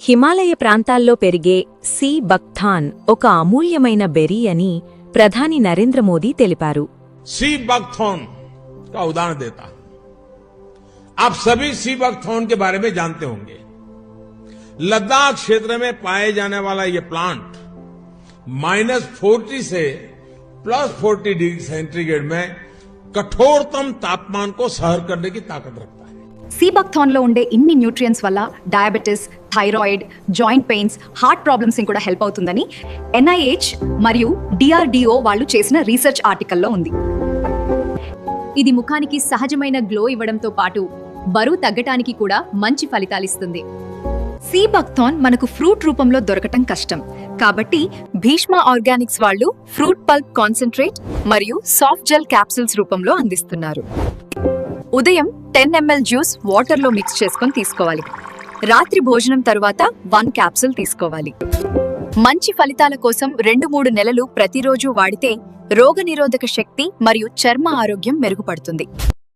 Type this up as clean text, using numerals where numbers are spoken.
హిమాలయ ప్రాంతాల్లో పెరిగే సీ బక్థాన్ ఒక అమూల్యమైన బెర్రీ అని ప్రధాని నరేంద్ర మోదీ తెలిపారు. सी बकथॉर्न का उदाहरण देता हूं. आप सभी सी बकथॉर्न के बारे में जानते होंगे. लद्दाख क्षेत्र में पाए जाने वाला ये प्लांट -40 से +40 डिग्री सेंटीग्रेड में कठोरतम तापमान को सहन करने की ताकत रखता है. సీ బక్థాన్ లో ఉండే ఇన్ని న్యూట్రియన్స్ వల్ల diabetes, thyroid, joint pains, heart problems కూడా హెల్ప్ అవుతుందని NIH మరియు DRDO వాళ్ళు చేసిన రీసెర్చ్ ఆర్టికల్లో ఉంది. ఇది ముఖానికి సహజమైన గ్లో ఇవ్వడంతో పాటు బరువు తగ్గటానికి కూడా మంచి ఫలితాలిస్తుంది. సీ బక్థాన్ మనకు ఫ్రూట్ రూపంలో దొరకటం కష్టం, కాబట్టి భీష్మ ఆర్గానిక్స్ వాళ్ళు ఫ్రూట్ పల్ప్ కాన్సంట్రేట్ మరియు సాఫ్ట్ జెల్ క్యాప్సూల్స్ రూపంలో అందిస్తున్నారు. ఉదయం 10 ml జ్యూస్ వాటర్ లో మిక్స్ చేసుకొని తీసుకోవాలి. రాత్రి భోజనం తరువాత 1 క్యాప్సూల్ తీసుకోవాలి. మంచి ఫలితాల కోసం 2-3 నెలలు ప్రతిరోజు వాడితే రోగనిరోధక శక్తి మరియు చర్మ ఆరోగ్యం మెరుగుపడుతుంది.